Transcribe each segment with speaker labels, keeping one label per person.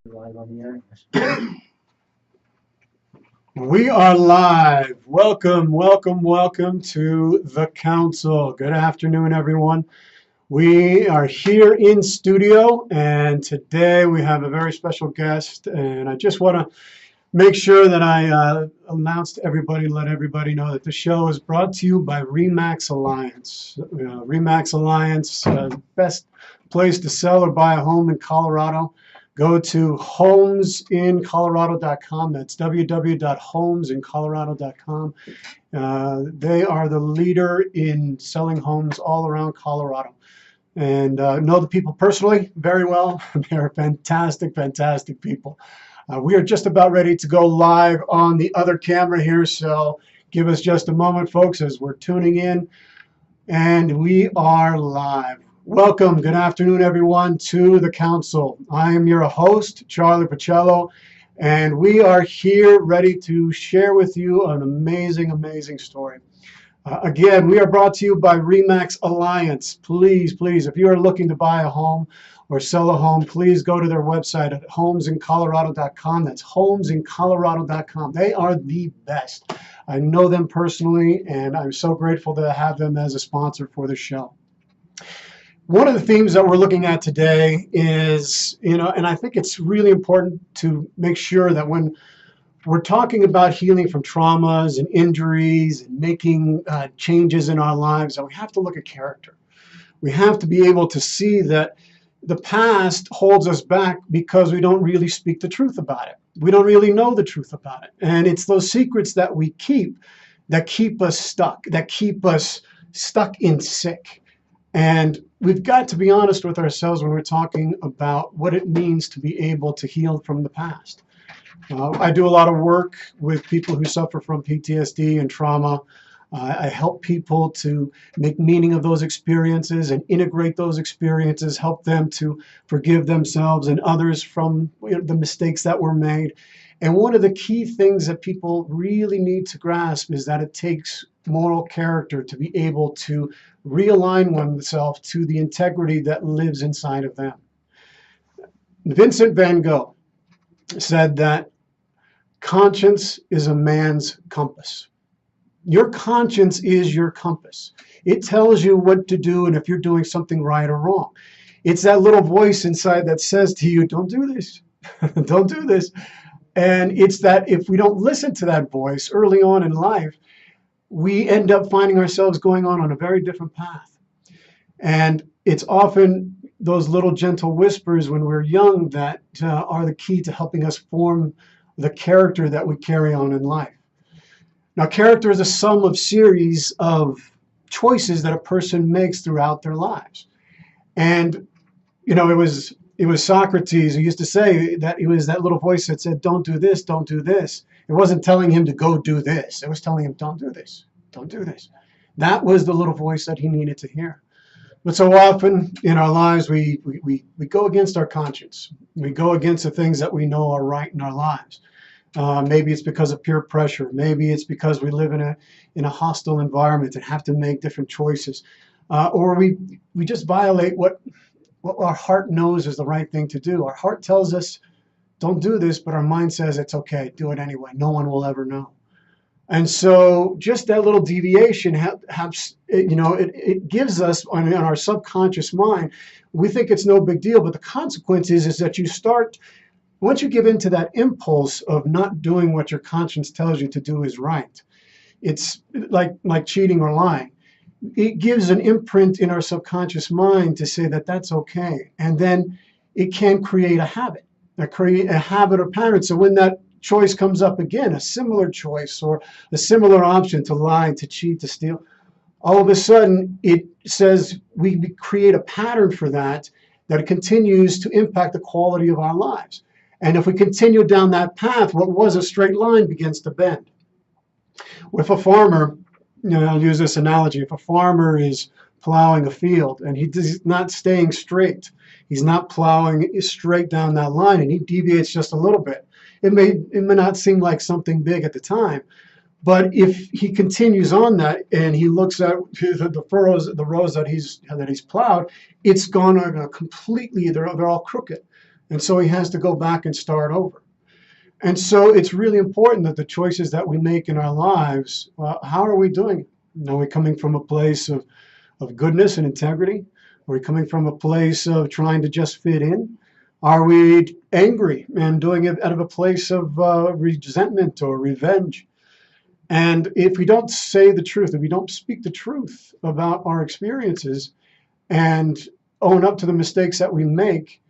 Speaker 1: Live on the air.
Speaker 2: We are live. Welcome, welcome, welcome to the council. Good afternoon, everyone. We are here in studio, and today we have a very special guest. And I just want to make sure that I announce to everybody, let everybody know that the show is brought to you by Remax Alliance. Remax Alliance, best place to sell or buy a home in Colorado. Go to homesincolorado.com. That's www.homesincolorado.com. They are the leader in selling homes all around Colorado. And know the people personally very well. They're fantastic, fantastic people. We are just about ready to go live on the other camera here, so give us just a moment, folks, as we're tuning in. And we are live. Welcome, good afternoon, everyone, to the council. I am your host, Charlie Pacello, and we are here ready to share with you an amazing, amazing story. Again, we are brought to you by Remax Alliance. Please, please, if you are looking to buy a home or sell a home, please go to their website at homesincolorado.com. That's homesincolorado.com. They are the best. I know them personally, and I'm so grateful to have them as a sponsor for the show. One of the themes that we're looking at today is, and I think it's really important to make sure that when we're talking about healing from traumas and injuries and making changes in our lives, that we have to look at character. We have to be able to see that the past holds us back because we don't really speak the truth about it. We don't really know the truth about it. And it's those secrets that we keep that keep us stuck, that keep us stuck in sick. And we've got to be honest with ourselves when we're talking about what it means to be able to heal from the past. I do a lot of work with people who suffer from PTSD and trauma. I help people to make meaning of those experiences and integrate those experiences, help them to forgive themselves and others from the mistakes that were made. And one of the key things that people really need to grasp is that it takes moral character to be able to realign oneself to the integrity that lives inside of them. Vincent van Gogh said that conscience is a man's compass. Your conscience is your compass. It tells you what to do and if you're doing something right or wrong. It's that little voice inside that says to you, don't do this, don't do this. And it's that if we don't listen to that voice early on in life, we end up finding ourselves going on a very different path. And it's often those little gentle whispers when we're young that are the key to helping us form the character that we carry on in life. Now, character is a sum of series of choices that a person makes throughout their lives. And, it was Socrates who used to say that it was that little voice that said, don't do this, don't do this. It wasn't telling him to go do this. It was telling him, don't do this, don't do this. That was the little voice that he needed to hear. But so often in our lives, we go against our conscience. We go against the things that we know are right in our lives. Maybe it's because of peer pressure. Maybe it's because we live in a hostile environment and have to make different choices. Or we just violate what our heart knows is the right thing to do. Our heart tells us, don't do this, but our mind says it's okay, do it anyway. No one will ever know. And so just that little deviation, it gives us on our subconscious mind, we think it's no big deal, but the consequence is that you start, once you give into that impulse of not doing what your conscience tells you to do is right, it's like cheating or lying. It gives an imprint in our subconscious mind to say that that's okay. And then it can create a habit or pattern. So when that choice comes up again, a similar choice or a similar option to lie, to cheat, to steal, all of a sudden it says we create a pattern for that continues to impact the quality of our lives. And if we continue down that path, what was a straight line begins to bend. If a farmer, I'll use this analogy, if a farmer is plowing a field and he's not staying straight, he's not plowing straight down that line and he deviates just a little bit, it may not seem like something big at the time, but if he continues on that and he looks at the furrows, the rows that he's plowed, it's gone completely, they're all crooked. And so he has to go back and start over. And so it's really important that the choices that we make in our lives, how are we doing it? Are we coming from a place of goodness and integrity? Are we coming from a place of trying to just fit in? Are we angry and doing it out of a place of resentment or revenge? And if we don't say the truth, if we don't speak the truth about our experiences and own up to the mistakes that we make,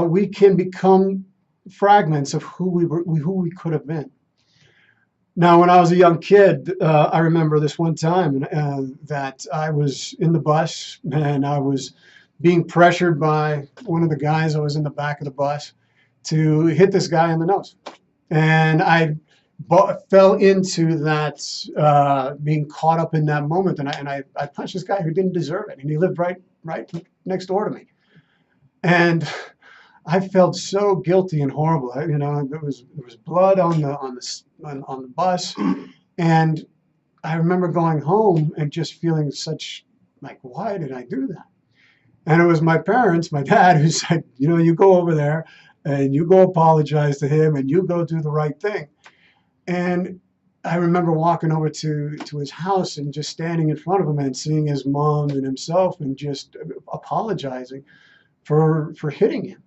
Speaker 2: we can become fragments of who we could have been. Now, when I was a young kid, I remember this one time that I was in the bus and I was being pressured by one of the guys that was in the back of the bus to hit this guy in the nose. And I fell into that, being caught up in that moment. And I punched this guy who didn't deserve it. And he lived right next door to me. And I felt so guilty and horrible. There was blood on the bus, and I remember going home and just feeling such like, why did I do that? And it was my parents, my dad, who said, you go over there and you go apologize to him and you go do the right thing. And I remember walking over to his house and just standing in front of him and seeing his mom and himself and just apologizing for hitting him.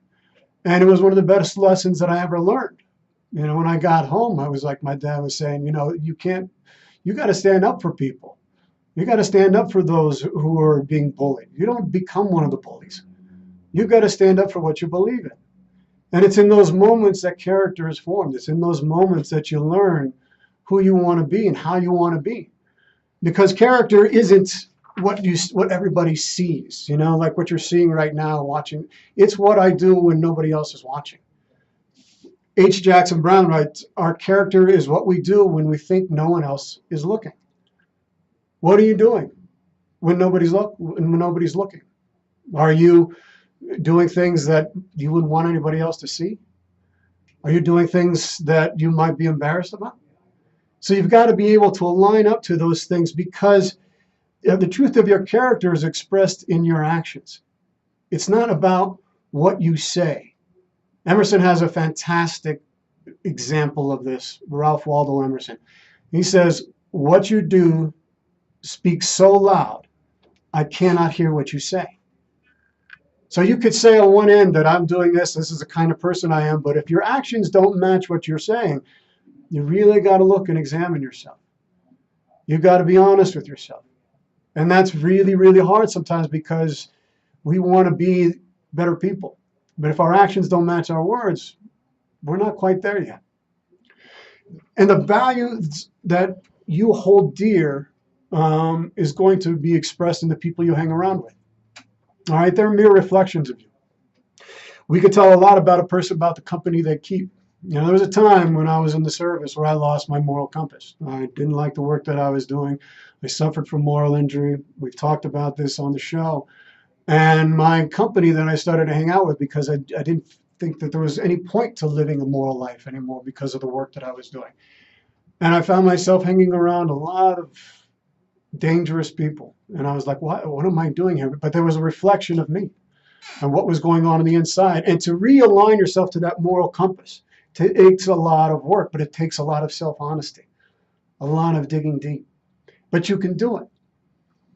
Speaker 2: And it was one of the best lessons that I ever learned. When I got home, I was like my dad was saying, you got to stand up for people. You got to stand up for those who are being bullied. You don't become one of the bullies. You got to stand up for what you believe in. And it's in those moments that character is formed. It's in those moments that you learn who you want to be and how you want to be. Because character isn't what everybody sees, like what you're seeing right now watching. It's what I do when nobody else is watching. H. Jackson Brown writes, our character is what we do when we think no one else is looking. What are you doing when nobody's looking? Are you doing things that you wouldn't want anybody else to see? Are you doing things that you might be embarrassed about? So you've got to be able to align up to those things, because the truth of your character is expressed in your actions. It's not about what you say. Emerson has a fantastic example of this, Ralph Waldo Emerson. He says, what you do speaks so loud, I cannot hear what you say. So you could say on one end that I'm doing this is the kind of person I am, but if your actions don't match what you're saying, you really got to look and examine yourself. You've got to be honest with yourself. And that's really, really hard sometimes, because we want to be better people. But if our actions don't match our words, we're not quite there yet. And the values that you hold dear is going to be expressed in the people you hang around with. All right, they're mere reflections of you. We could tell a lot about a person about the company they keep. There was a time when I was in the service where I lost my moral compass. I didn't like the work that I was doing. I suffered from moral injury. We've talked about this on the show. And my company that I started to hang out with, because I didn't think that there was any point to living a moral life anymore because of the work that I was doing. And I found myself hanging around a lot of dangerous people. And I was like, what am I doing here? But there was a reflection of me and what was going on the inside. And to realign yourself to that moral compass takes a lot of work, but it takes a lot of self-honesty, a lot of digging deep. But you can do it.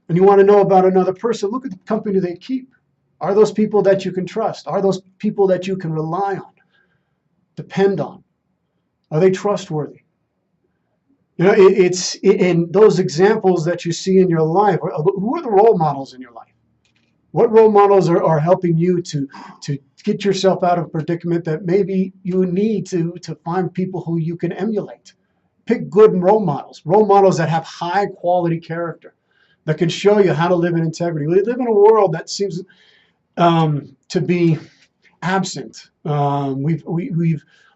Speaker 2: And you want to know about another person, look at the company they keep. Are those people that you can trust? Are those people that you can rely on, depend on? Are they trustworthy? It's in those examples that you see in your life. Who are the role models in your life? What role models are helping you to get yourself out of a predicament that maybe you need to find people who you can emulate? Pick good role models that have high quality character, that can show you how to live in integrity. We live in a world that seems to be absent.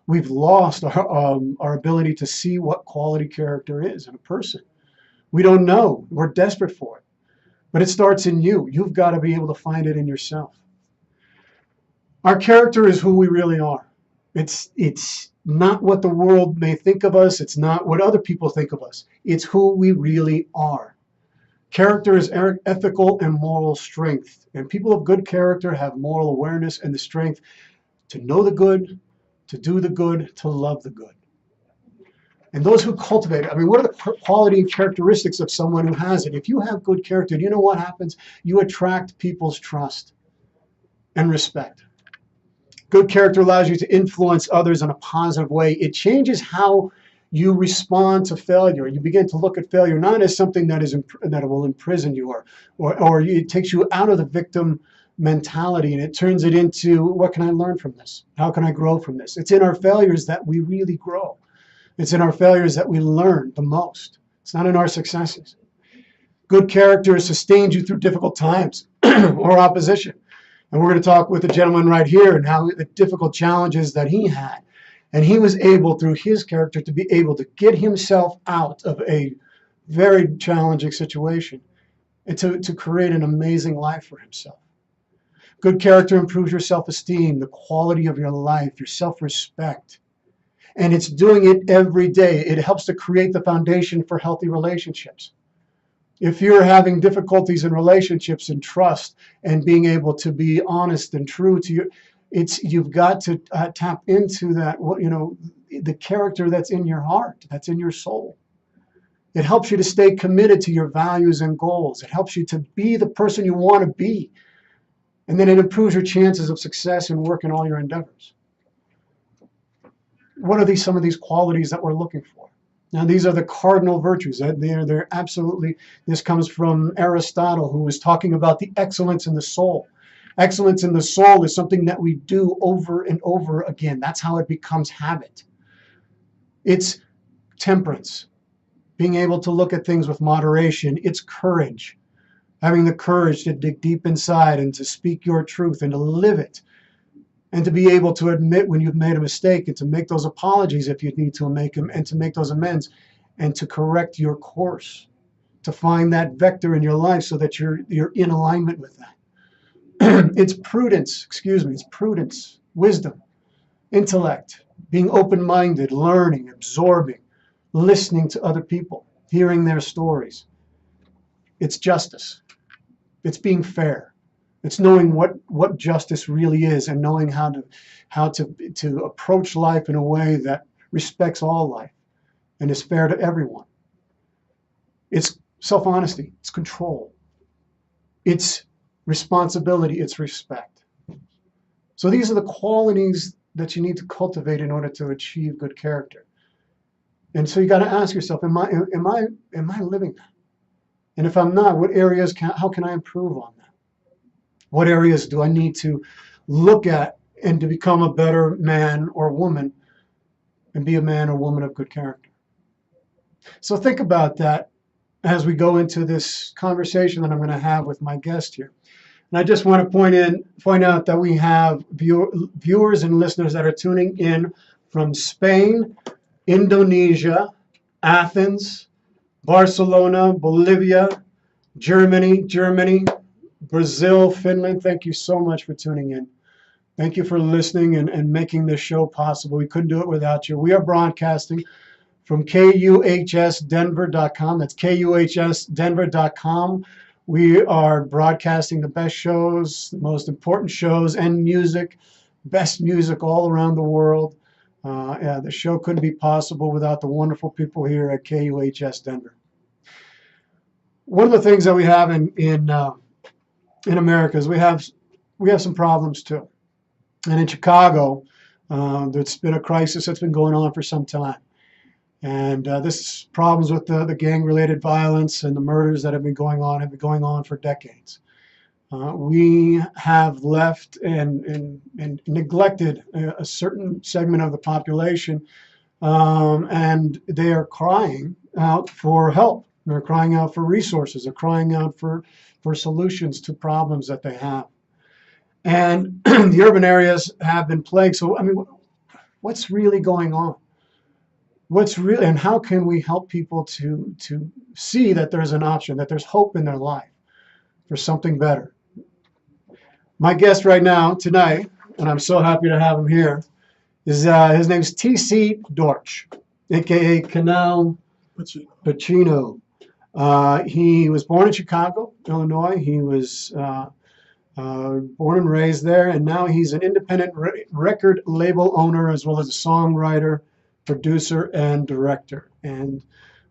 Speaker 2: We've lost our ability to see what quality character is in a person. We don't know. We're desperate for it. But it starts in you. You've got to be able to find it in yourself. Our character is who we really are. It's not what the world may think of us. It's not what other people think of us. It's who we really are. Character is ethical and moral strength. And people of good character have moral awareness and the strength to know the good, to do the good, to love the good. And those who cultivate it, I mean, what are the quality and characteristics of someone who has it? If you have good character, do you know what happens? You attract people's trust and respect. Good character allows you to influence others in a positive way. It changes how you respond to failure. You begin to look at failure not as something that will imprison you or it takes you out of the victim mentality, and it turns it into, what can I learn from this? How can I grow from this? It's in our failures that we really grow. It's in our failures that we learn the most. It's not in our successes. Good character sustains you through difficult times or opposition. And we're going to talk with the gentleman right here and how the difficult challenges that he had. And he was able, through his character, to be able to get himself out of a very challenging situation and to create an amazing life for himself. Good character improves your self-esteem, the quality of your life, your self-respect. And it's doing it every day. It helps to create the foundation for healthy relationships. If you're having difficulties in relationships and trust and being able to be honest and true to your, you've got to tap into that, the character that's in your heart, that's in your soul. It helps you to stay committed to your values and goals. It helps you to be the person you want to be. And then it improves your chances of success in work and all your endeavors. What are some of these qualities that we're looking for? Now, these are the cardinal virtues. They're absolutely, this comes from Aristotle, who was talking about the excellence in the soul. Excellence in the soul is something that we do over and over again. That's how it becomes habit. It's temperance, being able to look at things with moderation. It's courage, having the courage to dig deep inside and to speak your truth and to live it. And to be able to admit when you've made a mistake and to make those apologies if you need to make them, and to make those amends and to correct your course, to find that vector in your life so that you're in alignment with that. It's prudence, it's prudence, wisdom, intellect, being open-minded, learning, absorbing, listening to other people, hearing their stories. It's justice. It's being fair. It's knowing what justice really is and knowing how to approach life in a way that respects all life and is fair to everyone. It's self-honesty. It's control. It's responsibility. It's respect. So these are the qualities that you need to cultivate in order to achieve good character. And so you got to ask yourself, am I living that? And if I'm not, what areas how can I improve on that? What areas do I need to look at and to become a better man or woman and be a man or woman of good character? So think about that as we go into this conversation that I'm going to have with my guest here. And I just want to point out that we have viewers and listeners that are tuning in from Spain, Indonesia, Athens, Barcelona, Bolivia, Germany, Brazil, Finland. Thank you so much for tuning in. Thank you for listening and making this show possible. We couldn't do it without you. We are broadcasting from KUHSdenver.com. That's KUHSdenver.com. We are broadcasting the best shows, the most important shows, and music, best music all around the world. The show couldn't be possible without the wonderful people here at KUHS Denver. One of the things that we have in America is we have some problems too. And in Chicago, there's been a crisis that's been going on for some time. And this problems with the gang-related violence and the murders that have been going on for decades. We have left and neglected a certain segment of the population, and they are crying out for help. They're crying out for resources. They're crying out for solutions to problems that they have. And the urban areas have been plagued. So, I mean, what's really going on? And how can we help people to see that there's an option, that there's hope in their life for something better? My guest right now, tonight, and I'm so happy to have him here, is his name's T.C. Dortch, a.k.a. Canal Pacino. He was born in Chicago, Illinois. He was born and raised there, and now he's an independent record label owner as well as a songwriter, producer, and director. And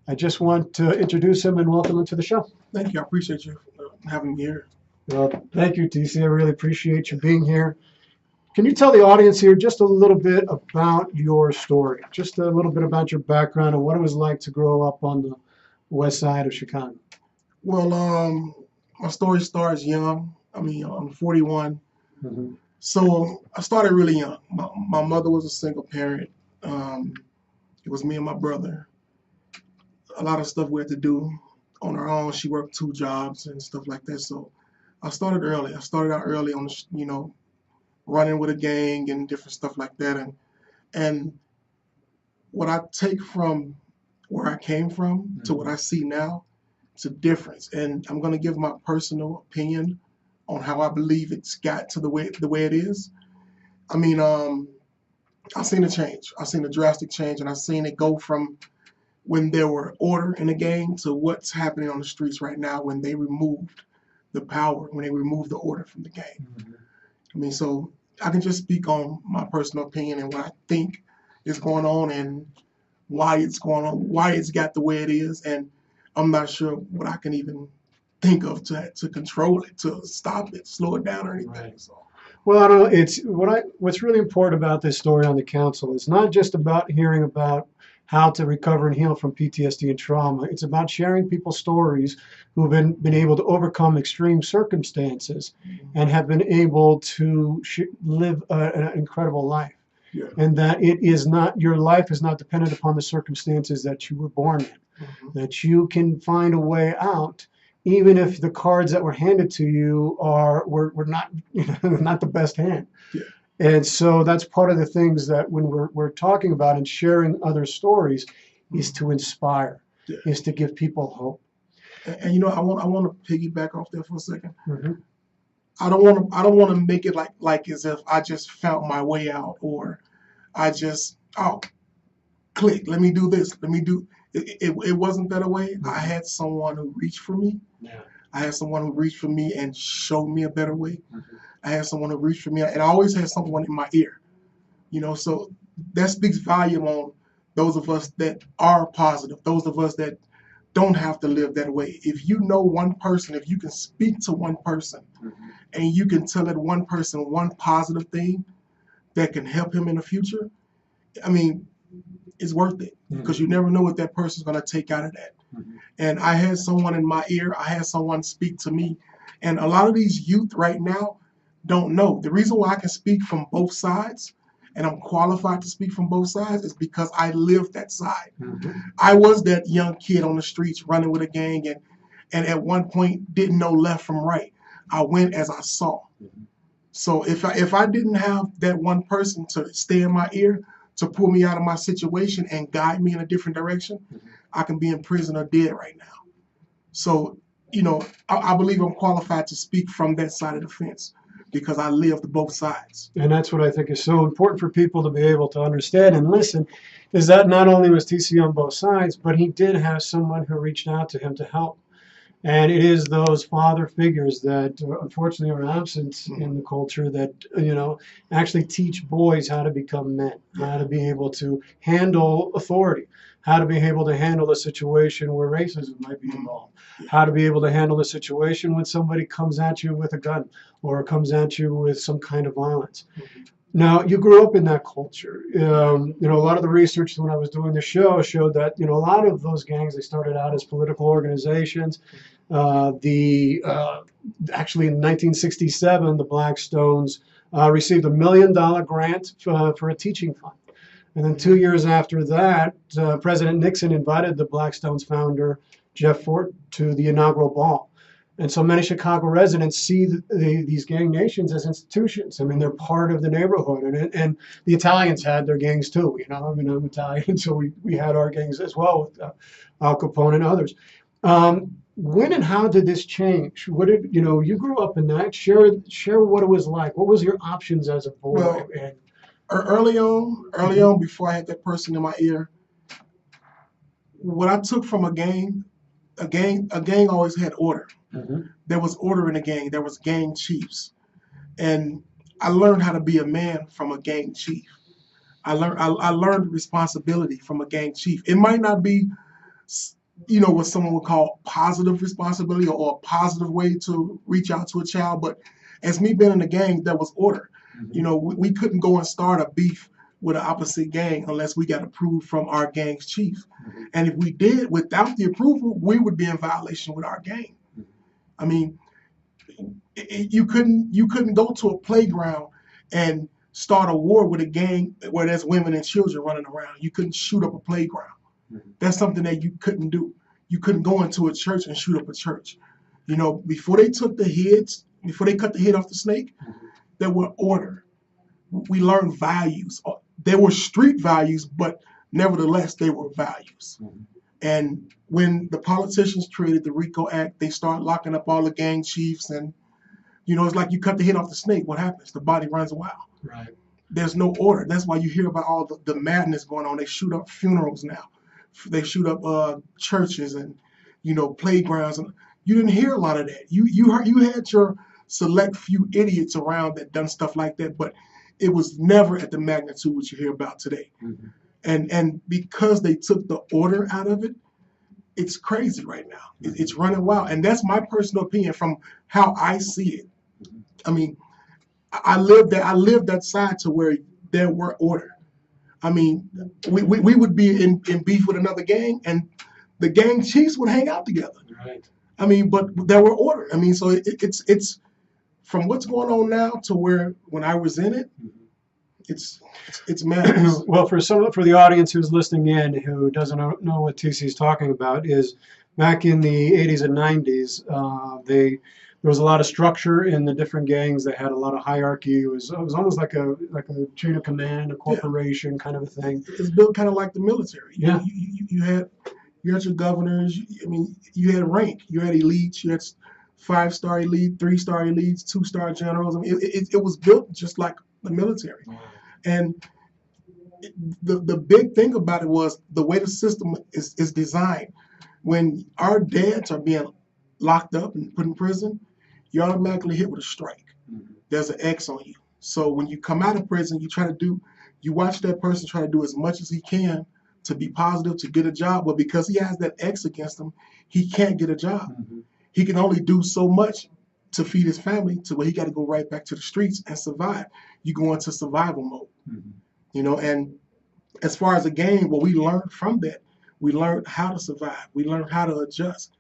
Speaker 2: I just want to introduce him and welcome him to the show.
Speaker 1: Thank you. I appreciate you having me here.
Speaker 2: Well, thank you, TC. I really appreciate you being here. Can you tell the audience here just a little bit about your story, just a little bit about your background and what it was like to grow up on the west side of Chicago?
Speaker 1: Well, my story starts young. I mean, I'm 41.
Speaker 2: Mm-hmm.
Speaker 1: So I started really young. My mother was a single parent. It was me and my brother. A lot of stuff we had to do on our own. She worked 2 jobs and stuff like that. So I started early. I started out early on, running with a gang and different stuff like that. And what I take from where I came from to what I see now, it's a difference. And I'm going to give my personal opinion on how I believe it's got to the way it is. I mean, I've seen a change. I've seen a drastic change, and I've seen it go from when there were order in the gang to what's happening on the streets right now when they removed the power, when they removed the order from the gang.
Speaker 2: Mm-hmm.
Speaker 1: I mean, so I can just speak on my personal opinion and what I think is going on and why it's going on, why it's got the way it is, and I'm not sure what I can even think of to control it, to stop it, slow it down, or anything.
Speaker 2: Right.
Speaker 1: So.
Speaker 2: Well, I don't know. It's what's really important about this story on the council. It's not just about hearing about how to recover and heal from PTSD and trauma. It's about sharing people's stories who've been able to overcome extreme circumstances and have been able to live an incredible life.
Speaker 1: Yeah.
Speaker 2: And that your life is not dependent upon the circumstances that you were born in.
Speaker 1: Mm-hmm.
Speaker 2: That you can find a way out, even if the cards that were handed to you were not not the best hand.
Speaker 1: Yeah.
Speaker 2: And so that's part of the things that when we're talking about and sharing other stories is to inspire,
Speaker 1: Yeah.
Speaker 2: is to give people hope.
Speaker 1: And I want to piggyback off there for a second.
Speaker 2: Mm-hmm.
Speaker 1: I don't want to make it like as if I just found my way out, or I just click, let me do this, let me do it wasn't that way. I had someone who reached for me.
Speaker 2: Yeah.
Speaker 1: I had someone who reached for me and showed me a better way.
Speaker 2: Mm-hmm.
Speaker 1: I had someone who reached for me, and I always had someone in my ear. So that speaks volume on those of us that are positive, those of us that don't have to live that way. If you know one person, if you can speak to one person,
Speaker 2: Mm-hmm.
Speaker 1: and you can tell that one person one positive thing that can help him in the future, I mean, it's worth it, because you never know what that person's going to take out of that.
Speaker 2: Mm-hmm.
Speaker 1: And I had someone in my ear, I had someone speak to me, and a lot of these youth right now don't know. The reason why I can speak from both sides, and I'm qualified to speak from both sides, is because I lived that side.
Speaker 2: Mm-hmm.
Speaker 1: I was that young kid on the streets running with a gang, and at one point didn't know left from right. I went as I saw.
Speaker 2: Mm-hmm.
Speaker 1: So if I didn't have that one person to stay in my ear, to pull me out of my situation and guide me in a different direction,
Speaker 2: Mm-hmm.
Speaker 1: I can be in prison or dead right now. So, I believe I'm qualified to speak from that side of the fence because I lived both sides.
Speaker 2: And that's what I think is so important for people to be able to understand and listen, is that not only was TC on both sides, but he did have someone who reached out to him to help. And it is those father figures that unfortunately are absent in the culture that, actually teach boys how to become men, how to be able to handle authority, how to be able to handle a situation where racism might be involved, how to be able to handle a situation when somebody comes at you with a gun or comes at you with some kind of violence.
Speaker 1: Mm-hmm.
Speaker 2: Now, you grew up in that culture. A lot of the research when I was doing the show showed that, a lot of those gangs, they started out as political organizations. Actually, in 1967, the Blackstones received $1 million grant for a teaching fund. And then 2 years after that, President Nixon invited the Blackstones founder, Jeff Fort, to the inaugural ball. And so many Chicago residents see these gang nations as institutions. I mean, they're part of the neighborhood. And the Italians had their gangs too. I'm Italian, so we had our gangs as well with Al Capone and others. When and how did this change? What did you grew up in that? Share what it was like. What was your options as a boy?
Speaker 1: Well, early on, before I had that person in my ear, what I took from a gang always had order.
Speaker 2: Mm-hmm.
Speaker 1: There was order in a gang. There was gang chiefs. And I learned how to be a man from a gang chief. I learned responsibility from a gang chief. It might not be, what someone would call positive responsibility or a positive way to reach out to a child, but as me being in the gang, there was order. We couldn't go and start a beef with an opposite gang unless we got approved from our gang's chief. And if we did without the approval, we would be in violation with our gang. I mean, you couldn't go to a playground and start a war with a gang where there's women and children running around. You couldn't shoot up a playground. That's something that you couldn't do. You couldn't go into a church and shoot up a church. Before they cut the head off the snake, there were order. We learned values. They were street values, but nevertheless, they were values. And when the politicians created the RICO Act, they started locking up all the gang chiefs. And, it's like you cut the head off the snake. What happens? The body runs wild.
Speaker 2: Right.
Speaker 1: There's no order. That's why you hear about all the madness going on. They shoot up funerals now. They shoot up churches and, playgrounds. And you didn't hear a lot of that. You had your select few idiots around that done stuff like that, but it was never at the magnitude what you hear about today. And because they took the order out of it, it's crazy right now. It's running wild. And that's my personal opinion from how I see it. I mean, I lived that side to where there were order. I mean, we would be in beef with another gang, and the gang chiefs would hang out together.
Speaker 2: Right.
Speaker 1: I mean, but there were order. I mean, so it's from what's going on now to where when I was in it, it's madness.
Speaker 2: Well, for the audience who's listening in who doesn't know what TC is talking about, is back in the 80s and 90s, there was a lot of structure in the different gangs. They had a lot of hierarchy. It was almost like a chain of command, a corporation kind of a thing.
Speaker 1: It's built kind of like the military.
Speaker 2: Yeah.
Speaker 1: You had your governors. I mean, you had rank. You had elites. You had 5-star elite, 3-star elites, 2-star generals. I mean, it was built just like the military. And the big thing about it was the way the system is designed. When our dads are being locked up and put in prison, you're automatically hit with a strike. There's an X on you. So when you come out of prison, you watch that person try to do as much as he can to be positive, to get a job. But because he has that X against him, he can't get a job. He can only do so much to feed his family to where he got to go right back to the streets and survive. You go into survival mode, and as far as the game, what we learned from that, we learned how to survive. We learned how to adjust.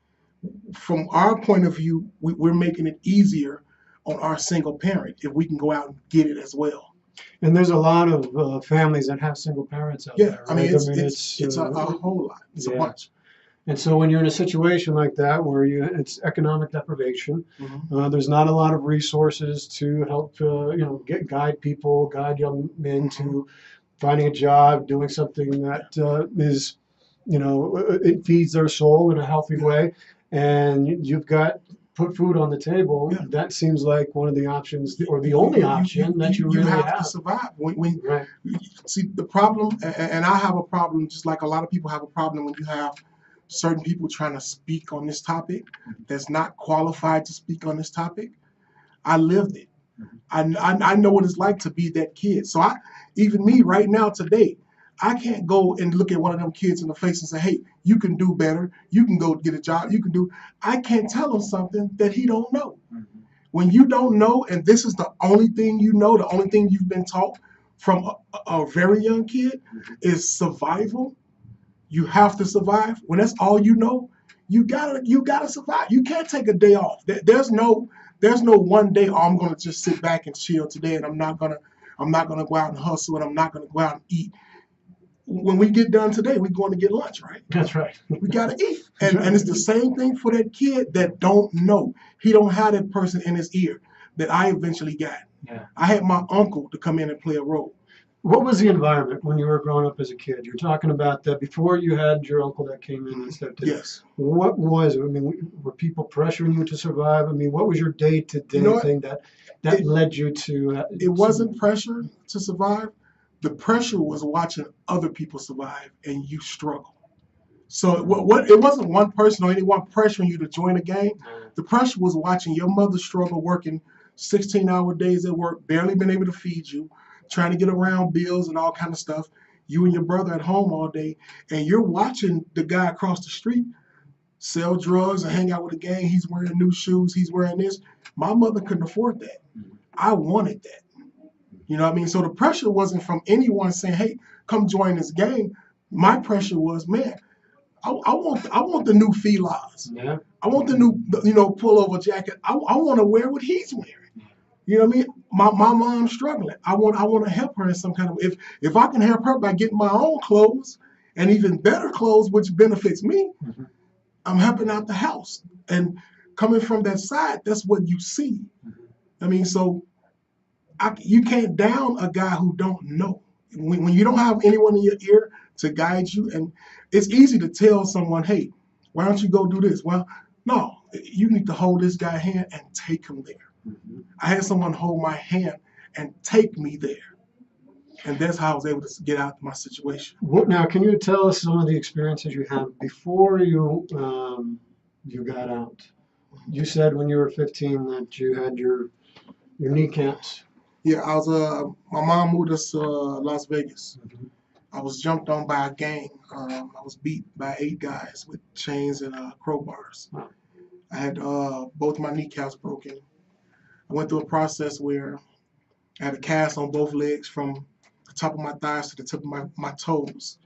Speaker 1: From our point of view, we're making it easier on our single parent if we can go out and get it as well.
Speaker 2: And there's a lot of families that have single parents out there.
Speaker 1: Yeah, I mean, it's a whole lot. It's a bunch.
Speaker 2: And so when you're in a situation like that where it's economic deprivation, there's not a lot of resources to help guide young men to finding a job, doing something that is, it feeds their soul in a healthy way, and you've got put food on the table.
Speaker 1: Yeah.
Speaker 2: That seems like one of the options, or the only option that you really
Speaker 1: have to survive. Right. See, the problem, and I have a problem, just like a lot of people have a problem when you have certain people trying to speak on this topic that's not qualified to speak on this topic. I lived it. I know what it's like to be that kid. So even me right now today, I can't go and look at one of them kids in the face and say, hey, you can do better. You can go get a job. I can't tell him something that he don't know. When you don't know, and this is the only thing you know, the only thing you've been taught from a very young kid is survival. You have to survive. When that's all you know, you gotta survive. You can't take a day off. There's no one day, oh, I'm gonna just sit back and chill today, and I'm not gonna go out and hustle, and I'm not gonna go out and eat. When we get done today, we're going to get lunch, right?
Speaker 2: That's right.
Speaker 1: We gotta eat. And it's the same thing for that kid that don't know. He don't have that person in his ear that I eventually got.
Speaker 2: Yeah.
Speaker 1: I had my uncle to come in and play a role.
Speaker 2: What was the environment when you were growing up as a kid? You're talking about that before you had your uncle that came in and stepped in.
Speaker 1: Yes.
Speaker 2: What was it? I mean, were people pressuring you to survive? I mean, what was your day-to-day thing that led you to?
Speaker 1: It wasn't pressure to survive. The pressure was watching other people survive and you struggle. So it wasn't one person or anyone pressuring you to join a gang. The pressure was watching your mother struggle working 16-hour days at work, barely been able to feed you, trying to get around bills and all kind of stuff. You and your brother at home all day, and you're watching the guy across the street sell drugs and hang out with a gang. He's wearing new shoes. He's wearing this. My mother couldn't afford that. I wanted that. You know what I mean? So the pressure wasn't from anyone saying, "Hey, come join this gang." My pressure was, man, I want the new felines.
Speaker 2: Yeah.
Speaker 1: I want the new, pullover jacket. I want to wear what he's wearing. You know what I mean? My mom's struggling. I want to help her in some kind of, if I can help her by getting my own clothes and even better clothes, which benefits me, I'm helping out the house. And coming from that side, that's what you see. I mean, so you can't down a guy who don't know. When you don't have anyone in your ear to guide you, and it's easy to tell someone, hey, why don't you go do this? Well, no, you need to hold this guy's hand and take him there. I had someone hold my hand and take me there. And that's how I was able to get out of my situation.
Speaker 2: Now, can you tell us some of the experiences you had before you got out? You said when you were 15 that you had your kneecaps.
Speaker 1: Yeah, my mom moved us to Las Vegas. I was jumped on by a gang. I was beat by 8 guys with chains and crowbars. I had both my kneecaps broken. I went through a process where I had a cast on both legs from the top of my thighs to the tip of my toes.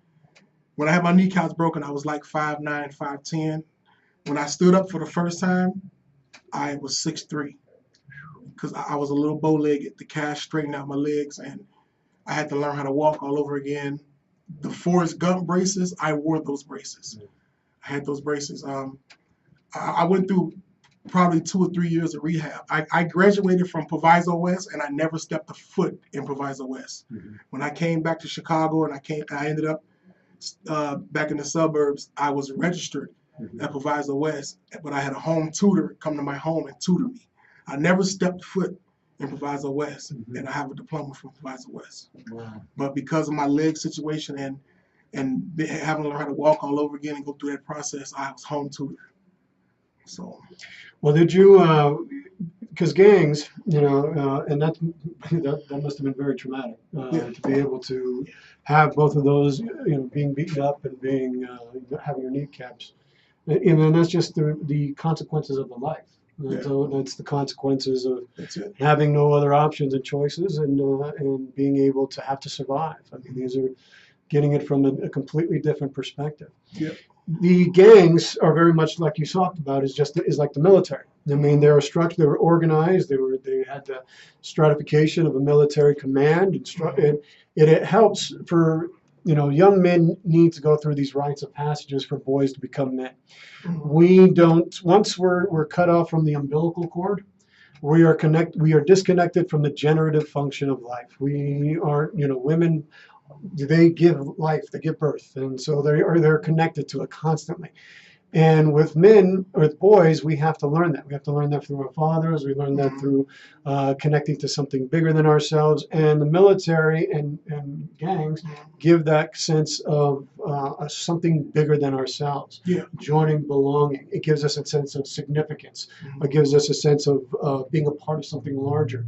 Speaker 1: When I had my kneecaps broken, I was like 5'9", 5'10". When I stood up for the first time, I was 6'3", because I was a little bow-legged. The cast straightened out my legs, and I had to learn how to walk all over again. The Forrest Gump braces, I wore those braces. I had those braces. I went through probably 2 or 3 years of rehab. I graduated from Proviso West, and I never stepped a foot in Proviso West. When I came back to Chicago and I ended up back in the suburbs, I was registered at Proviso West, but I had a home tutor come to my home and tutor me. I never stepped foot in Proviso West, and I have a diploma from Proviso West.
Speaker 2: Wow.
Speaker 1: But because of my leg situation and having to learn how to walk all over again and go through that process, I was home tutored. So,
Speaker 2: well, did you? Because gangs, and that must have been very traumatic to be able to have both of those, being beaten up and being having your kneecaps, and then that's just the consequences of the life.
Speaker 1: Yeah.
Speaker 2: So that's the consequences of having no other options and choices, and being able to have to survive. I mean, these are getting it from a completely different perspective.
Speaker 1: Yeah.
Speaker 2: The gangs are very much like you talked about, is like the military. I mean, they were structured, they were organized, they had the stratification of a military command, and it helps for, young men need to go through these rites of passages for boys to become men. We don't, once we're cut off from the umbilical cord, we are disconnected from the generative function of life. We aren't, women, they give life, they give birth, and so they're connected to it constantly. And with men, or with boys, we have to learn that. We have to learn that through our fathers. We learn that through connecting to something bigger than ourselves. And the military and gangs give that sense of something bigger than ourselves.
Speaker 1: Yeah.
Speaker 2: Joining, belonging. It gives us a sense of significance. It gives us a sense of being a part of something larger.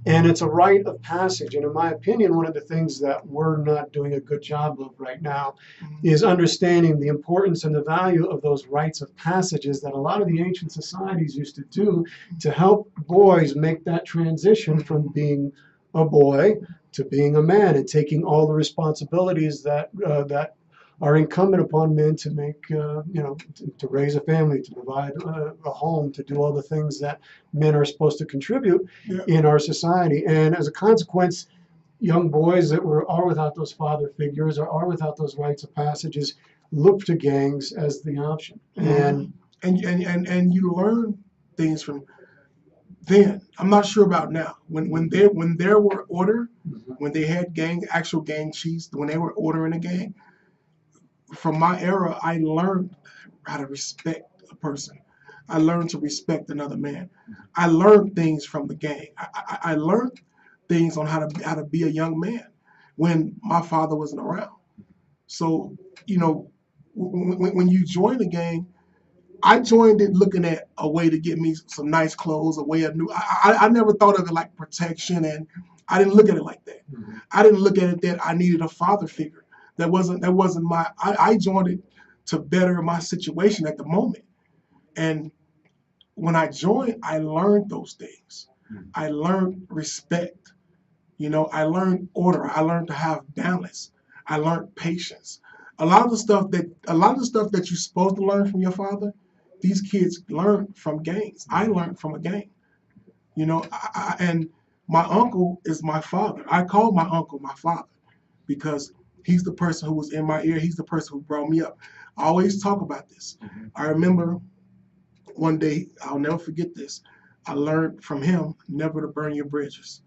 Speaker 2: And it's a rite of passage. And in my opinion, one of the things that we're not doing a good job of right now is understanding the importance and the value of those rites of passages that a lot of the ancient societies used to do to help boys make that transition from being a boy to being a man, and taking all the responsibilities that are incumbent upon men to make, to raise a family, to provide a home, to do all the things that men are supposed to contribute in our society. And as a consequence, young boys that are without those father figures or are without those rites of passages look to gangs as the option. And
Speaker 1: you learn things from then. I'm not sure about now. When there were order, when they had actual gang chiefs, when they were ordering a gang, from my era, I learned how to respect a person. I learned to respect another man. I learned things from the gang. I learned things on how to be a young man when my father wasn't around. So, when you join the gang, I joined it looking at a way to get me some nice clothes, a way of new. I never thought of it like protection, and I didn't look at it like that.
Speaker 2: Mhm.
Speaker 1: I didn't look at it that I needed a father figure. That wasn't my. I joined it to better my situation at the moment, and when I joined, I learned those things.
Speaker 2: Mhm.
Speaker 1: I learned respect. I learned order. I learned to have balance. I learned patience. A lot of the stuff that you're supposed to learn from your father, these kids learn from games. I learned from a game. And my uncle is my father. I call my uncle my father because he's the person who was in my ear. He's the person who brought me up. I always talk about this.
Speaker 2: Mhm.
Speaker 1: I remember one day, I'll never forget this. I learned from him never to burn your bridges.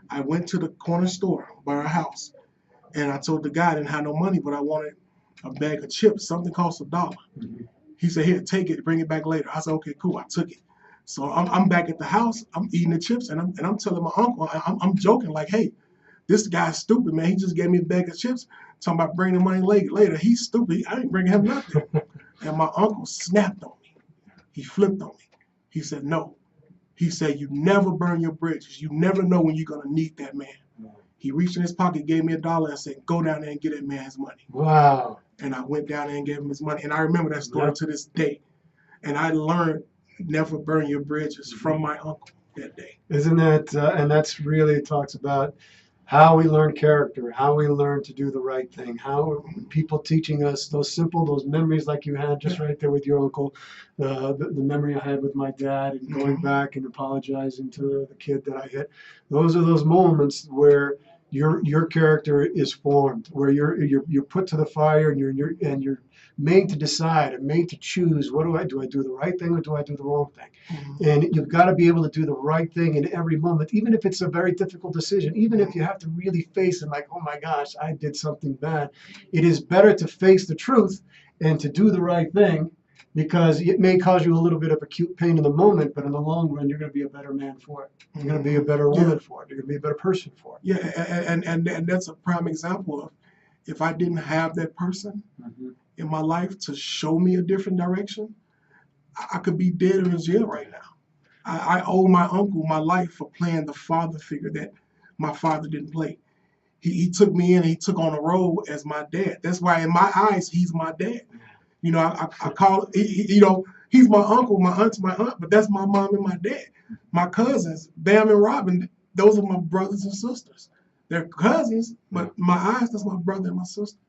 Speaker 1: I went to the corner store by our house and I told the guy I didn't have no money, but I wanted a bag of chips. Something cost $1.
Speaker 2: Mhm.
Speaker 1: He said, "Here, take it, bring it back later." I said, "Okay, cool." I took it. So I'm back at the house. I'm eating the chips, and I'm telling my uncle, I'm joking like, "Hey, this guy's stupid, man. He just gave me a bag of chips, talking about bringing the money later. He's stupid. I ain't bringing him nothing." And my uncle snapped on me. He flipped on me. He said, "No." He said, "You never burn your bridges. You never know when you're gonna need that man." He reached in his pocket, gave me $1, and said, "Go down there and get that man his money."
Speaker 2: Wow.
Speaker 1: And I went down there and gave him his money. And I remember that story
Speaker 2: Yep.
Speaker 1: to this day. And I learned never burn your bridges from my uncle that day.
Speaker 2: Isn't that, and that's really talks about how we learn character, how we learn to do the right thing, how people teaching us those memories like you had just right there with your uncle, the memory I had with my dad and going back and apologizing to the kid that I hit. Those are those moments where your character is formed, where you're put to the fire and you're made to decide and made to choose. What do? I do the right thing or do I do the wrong thing?
Speaker 1: Mhm.
Speaker 2: And you've got to be able to do the right thing in every moment, even if it's a very difficult decision, even if you have to really face it like, oh my gosh, I did something bad. It is better to face the truth and to do the right thing because it may cause you a little bit of acute pain in the moment, but in the long run, you're going to be a better man for it. You're going to be a better woman for it. You're going to be a better person for it.
Speaker 1: Yeah, and that's a prime example of if I didn't have that person
Speaker 2: Mhm.
Speaker 1: in my life to show me a different direction, I could be dead or in jail right now. I owe my uncle my life for playing the father figure that my father didn't play. He took me in and he took on a role as my dad. That's why in my eyes, he's my dad. I call he's my uncle, my aunt's my aunt, but that's my mom and my dad. My cousins, Bam and Robin, those are my brothers and sisters. They're cousins, but my eyes, that's my brother and my sister.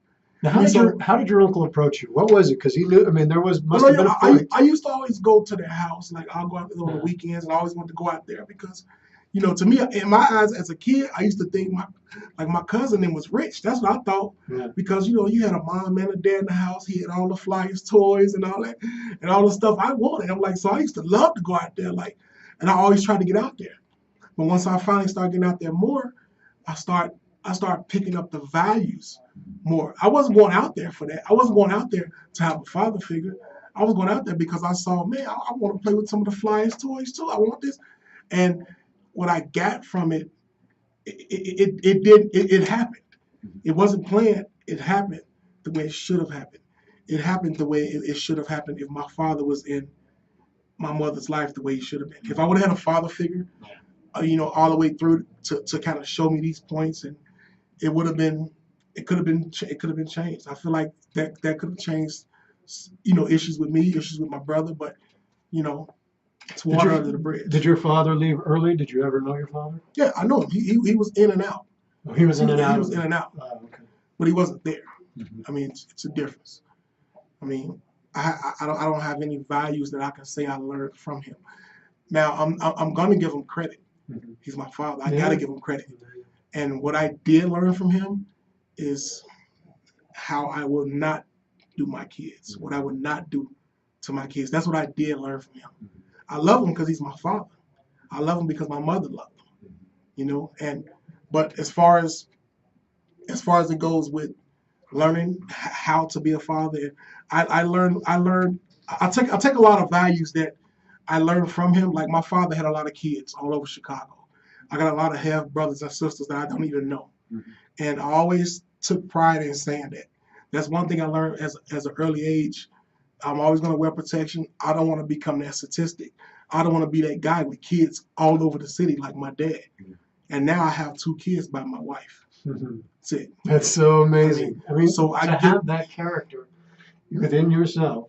Speaker 2: Now,
Speaker 1: I mean, so
Speaker 2: how did your uncle approach you? What was it? Because he knew. I mean, must
Speaker 1: well,
Speaker 2: have been a
Speaker 1: I
Speaker 2: point.
Speaker 1: used to always go to their house. Like I'll go out there on the weekends, and I always want to go out there because, to me, in my eyes as a kid, I used to think my cousin was rich. That's what I thought
Speaker 2: Yeah.
Speaker 1: because you had a mom and a dad in the house. He had all the Flyers toys and all that, and all the stuff I wanted. I'm like, so I used to love to go out there, and I always tried to get out there. But once I finally started getting out there more, I start picking up the values more. I wasn't going out there for that. I wasn't going out there to have a father figure. I was going out there because I saw, man, I want to play with some of the Flyers toys too. I want this. And what I got from it happened. It wasn't planned. It happened the way it should have happened. It happened the way it should have happened if my father was in my mother's life the way he should have been. If I would have had a father figure, all the way through to kind of show me these points, and it would have been, it could have been changed. I feel like that could have changed, issues with me, issues with my brother, but it's water under the bridge.
Speaker 2: Did your father leave early? Did you ever know your father?
Speaker 1: Yeah, I know him. He was in and out.
Speaker 2: Oh, he was in and out.
Speaker 1: He was in and out,
Speaker 2: Oh, okay.
Speaker 1: but he wasn't there.
Speaker 2: Mhm.
Speaker 1: I mean, it's a difference. I mean, I don't have any values that I can say I learned from him. Now I'm gonna give him credit.
Speaker 2: Mhm.
Speaker 1: He's my father. I
Speaker 2: Yeah.
Speaker 1: gotta give him credit. And what I did learn from him is how I will not do my kids, what I would not do to my kids. That's what I did learn from him. I love him because he's my father. I love him because my mother loved him, but as far as it goes with learning how to be a father, I learned I take a lot of values that I learned from him. Like my father had a lot of kids all over Chicago. I got a lot of half brothers and sisters that I don't even know.
Speaker 2: Mhm.
Speaker 1: And I always took pride in saying that. That's one thing I learned as an early age, I'm always going to wear protection. I don't want to become that statistic. I don't want to be that guy with kids all over the city like my dad. And now I have 2 kids by my wife. That's it.
Speaker 2: That's so amazing. I mean,
Speaker 1: so
Speaker 2: to
Speaker 1: I get,
Speaker 2: have that character within yourself,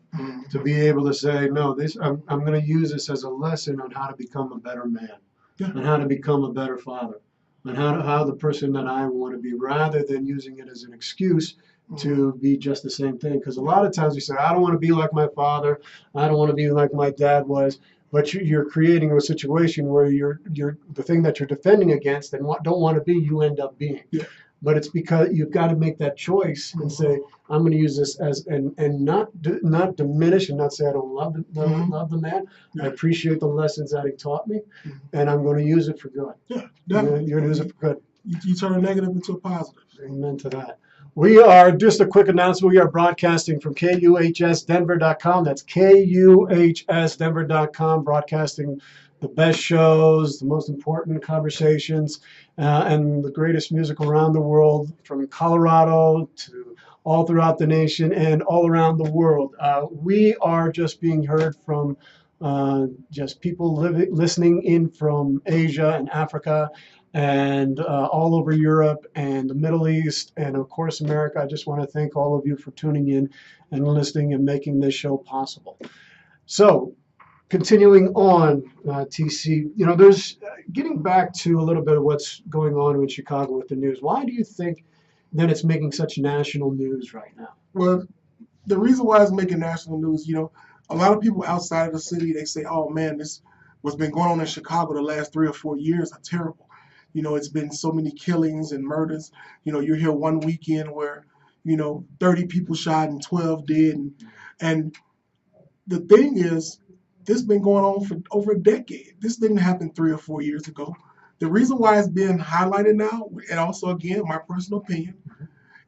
Speaker 2: to be able to say, no, I'm going to use this as a lesson on how to become a better man, and how to become a better father, and how the person that I want to be, rather than using it as an excuse to be just the same thing. Because a lot of times we say, I don't want to be like my father, I don't want to be like my dad was. But you're creating a situation where you're the thing that you're defending against and don't want to be, you end up being.
Speaker 1: Yeah.
Speaker 2: But it's because you've got to make that choice and say, I'm going to use this as and not diminish and not say I don't love the man.
Speaker 1: Yeah.
Speaker 2: I appreciate the lessons that he taught me, and I'm going to use it for good.
Speaker 1: Yeah,
Speaker 2: You're going to use it for good.
Speaker 1: You turn a negative into a positive.
Speaker 2: Amen to that. We are, just a quick announcement, we are broadcasting from KUHSdenver.com. That's KUHSdenver.com, broadcasting the best shows, the most important conversations, and the greatest music around the world, from Colorado to all throughout the nation and all around the world. We are just being heard from just people listening in from Asia and Africa, and all over Europe and the Middle East, and of course America. I just want to thank all of you for tuning in and listening and making this show possible. So, continuing on, TC, there's getting back to a little bit of what's going on in Chicago with the news. Why do you think that it's making such national news right now?
Speaker 1: Well, the reason why it's making national news, a lot of people outside of the city, they say, oh man, this what's been going on in Chicago the last 3 or 4 years are terrible. It's been so many killings and murders. You're here one weekend where, 30 people shot and 12 dead. And the thing is, this has been going on for over a decade. This didn't happen 3 or 4 years ago. The reason why it's being highlighted now, and also, again, my personal opinion,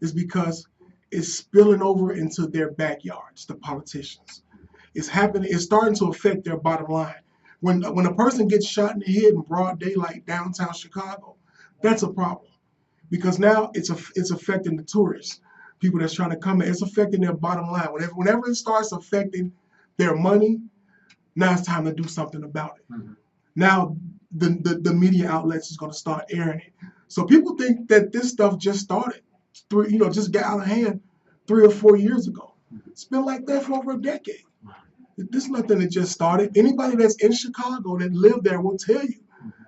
Speaker 1: is because it's spilling over into their backyards, the politicians. It's happening. It's starting to affect their bottom line. When a person gets shot in the head in broad daylight downtown Chicago, that's a problem, because now it's affecting the tourists, people that's trying to come in. It's affecting their bottom line. Whenever it starts affecting their money, now it's time to do something about it. Now the media outlets is going to start airing it. So people think that this stuff just started, just got out of hand 3 or 4 years ago. It's been like that for over a decade. This is nothing that just started. Anybody that's in Chicago that lived there will tell you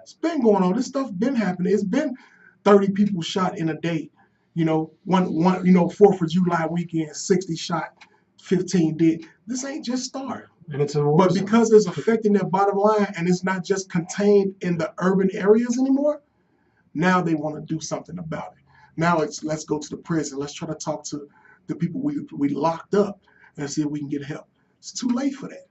Speaker 1: it's been going on. This stuff been happening. It's been 30 people shot in a day. One 4th of July weekend, 60 shot, 15 dead. This ain't just started.
Speaker 2: And it's a
Speaker 1: but because it's affecting their bottom line and it's not just contained in the urban areas anymore, now they want to do something about it. Now let's go to the prison. Let's try to talk to the people we locked up and see if we can get help. It's too late for that.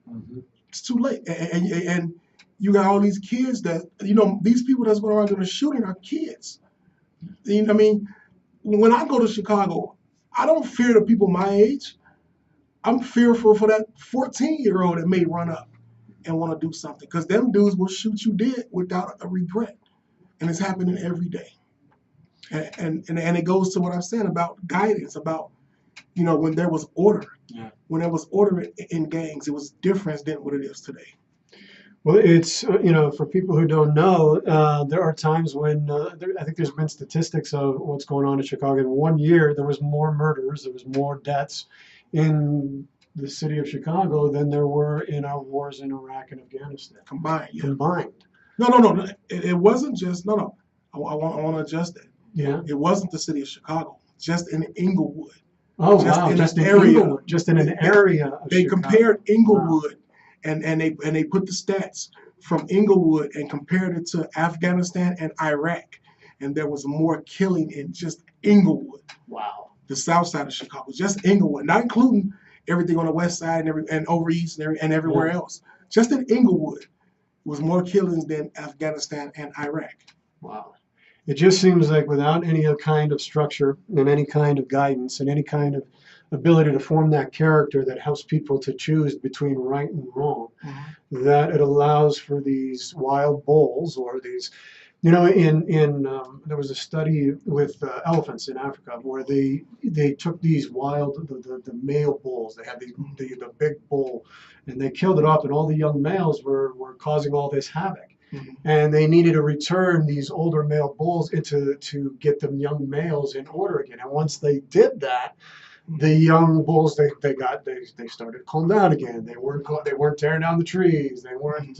Speaker 1: It's too late. And you got all these kids that, these people that's going around doing the shooting are kids. I mean, when I go to Chicago, I don't fear the people my age. I'm fearful for that 14-year-old that may run up and want to do something, because them dudes will shoot you dead without a regret. And it's happening every day. And it goes to what I'm saying about guidance, about, when there was order.
Speaker 2: Yeah.
Speaker 1: When there was order in gangs, it was different than what it is today.
Speaker 2: Well, it's, for people who don't know, there are times when I think there's been statistics of what's going on in Chicago. In 1 year, there was more murders, there was more deaths in the city of Chicago than there were in our wars in Iraq and Afghanistan.
Speaker 1: Combined. Yeah.
Speaker 2: Combined.
Speaker 1: No. It wasn't just, no. I want to adjust that.
Speaker 2: Yeah.
Speaker 1: It wasn't the city of Chicago, just in Inglewood.
Speaker 2: Oh,
Speaker 1: just
Speaker 2: wow.
Speaker 1: in
Speaker 2: Just
Speaker 1: an
Speaker 2: in
Speaker 1: area.
Speaker 2: Inglewood. Just in an area of
Speaker 1: They
Speaker 2: Chicago.
Speaker 1: compared Inglewood, and they put the stats from Inglewood and compared it to Afghanistan and Iraq, and there was more killing in just Inglewood.
Speaker 2: Wow.
Speaker 1: The south side of Chicago, just Inglewood, not including everything on the west side and over east and everywhere else. Just in Inglewood was more killings than Afghanistan and Iraq.
Speaker 2: Wow. It just seems like without any kind of structure and any kind of guidance and any kind of ability to form that character that helps people to choose between right and wrong, that it allows for these wild bulls or these You know, there was a study with elephants in Africa where they took these wild the male bulls. They had the big bull, and they killed it off, and all the young males were causing all this havoc.
Speaker 1: Mhm.
Speaker 2: And they needed to return these older male bulls into to get them young males in order again. And once they did that, the young bulls they started to calm down again. They weren't tearing down the trees. They weren't